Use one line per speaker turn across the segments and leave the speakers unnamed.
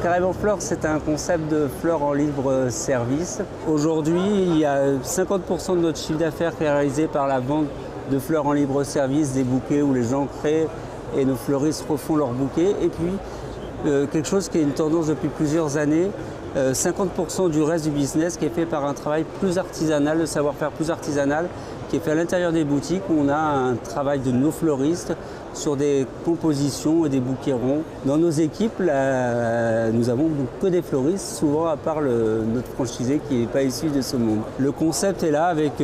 Carrément Fleurs, c'est un concept de fleurs en libre service. Aujourd'hui, il y a 50% de notre chiffre d'affaires qui est réalisé par la vente de fleurs en libre service, des bouquets où les gens créent et nos fleuristes refont leurs bouquets. Et puis, quelque chose qui est une tendance depuis plusieurs années, 50% du reste du business qui est fait par un travail plus artisanal, de savoir-faire plus artisanal, qui est fait à l'intérieur des boutiques où on a un travail de nos fleuristes sur des compositions et des bouquets ronds. Dans nos équipes, nous avons que des fleuristes, souvent à part notre franchisé qui n'est pas issu de ce monde. Le concept est là avec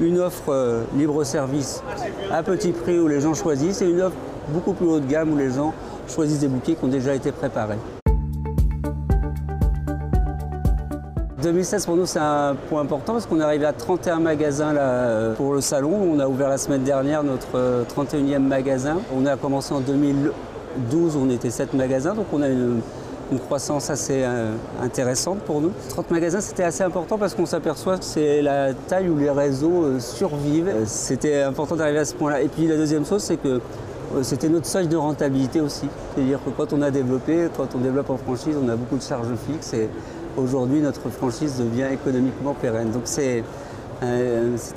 une offre libre-service à petit prix où les gens choisissent et une offre beaucoup plus haut de gamme où les gens choisissent des bouquets qui ont déjà été préparés. 2016 pour nous c'est un point important parce qu'on est arrivé à 31 magasins là, pour le salon. On a ouvert la semaine dernière notre 31e magasin. On a commencé en 2012, on était 7 magasins, donc on a une croissance assez intéressante pour nous. 30 magasins c'était assez important parce qu'on s'aperçoit que c'est la taille où les réseaux survivent. C'était important d'arriver à ce point-là. Et puis la deuxième chose c'est que c'était notre seuil de rentabilité aussi. C'est-à-dire que quand on développe en franchise, on a beaucoup de charges fixes et aujourd'hui, notre franchise devient économiquement pérenne. Donc c'était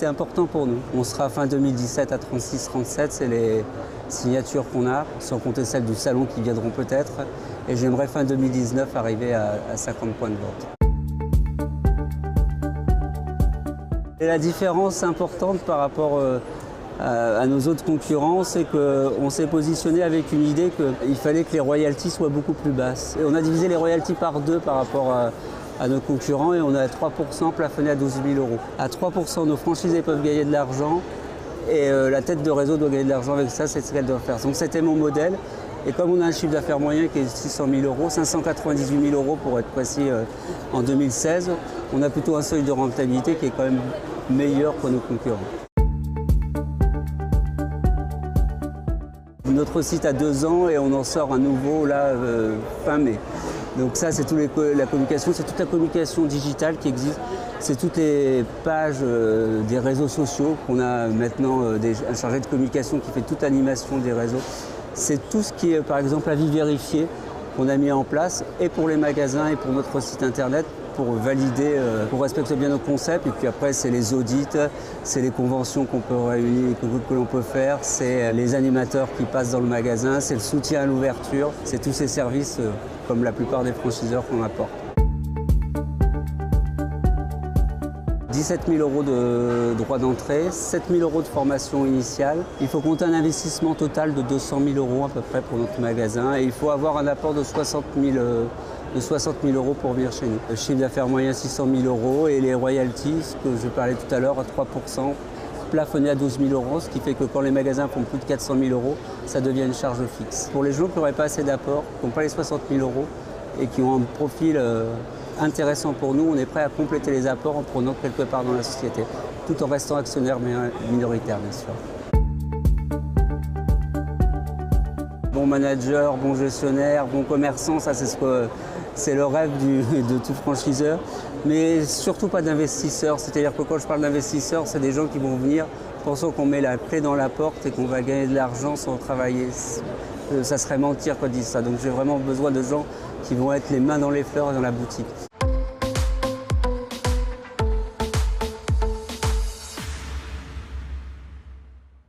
important pour nous. On sera fin 2017 à 36-37, c'est les signatures qu'on a, sans compter celles du salon qui viendront peut-être. Et j'aimerais fin 2019 arriver à 50 points de vente. Et la différence importante par rapport à nos autres concurrents, c'est qu'on s'est positionné avec une idée qu'il fallait que les royalties soient beaucoup plus basses. Et on a divisé les royalties par 2 par rapport à nos concurrents et on a 3% plafonné à 12 000 €. À 3%, nos franchisés peuvent gagner de l'argent et la tête de réseau doit gagner de l'argent avec ça, c'est ce qu'elle doit faire. Donc c'était mon modèle. Et comme on a un chiffre d'affaires moyen qui est 600 000 €, 598 000 € pour être précis en 2016, on a plutôt un seuil de rentabilité qui est quand même meilleur que nos concurrents. Notre site a 2 ans et on en sort un nouveau là fin mai. Donc ça c'est toute la communication digitale qui existe. C'est toutes les pages des réseaux sociaux qu'on a maintenant un chargé de communication qui fait toute l'animation des réseaux. C'est tout ce qui est par exemple avis vérifié qu'on a mis en place et pour les magasins et pour notre site internet pour valider, pour respecter bien nos concepts. Et puis après, c'est les audits, c'est les conventions qu'on peut réunir, que l'on peut faire, c'est les animateurs qui passent dans le magasin, c'est le soutien à l'ouverture, c'est tous ces services, comme la plupart des franchiseurs qu'on apporte. 17 000 € de droits d'entrée, 7 000 € de formation initiale. Il faut compter un investissement total de 200 000 € à peu près pour notre magasin et il faut avoir un apport de 60 000 € pour venir chez nous. Le chiffre d'affaires moyen 600 000 € et les royalties, ce que je parlais tout à l'heure, à 3%, plafonné à 12 000 €, ce qui fait que quand les magasins font plus de 400 000 €, ça devient une charge fixe. Pour les gens qui n'auraient pas assez d'apport, qui n'ont pas les 60 000 € et qui ont un profil intéressant pour nous, on est prêt à compléter les apports en prenant quelque part dans la société, tout en restant actionnaire minoritaire bien sûr. Bon manager, bon gestionnaire, bon commerçant, ça c'est le rêve de tout franchiseur, mais surtout pas d'investisseurs. C'est-à-dire que quand je parle d'investisseurs, c'est des gens qui vont venir pensant qu'on met la clé dans la porte et qu'on va gagner de l'argent sans travailler. Ça serait mentir quand ils disent ça. Donc j'ai vraiment besoin de gens qui vont être les mains dans les fleurs et dans la boutique.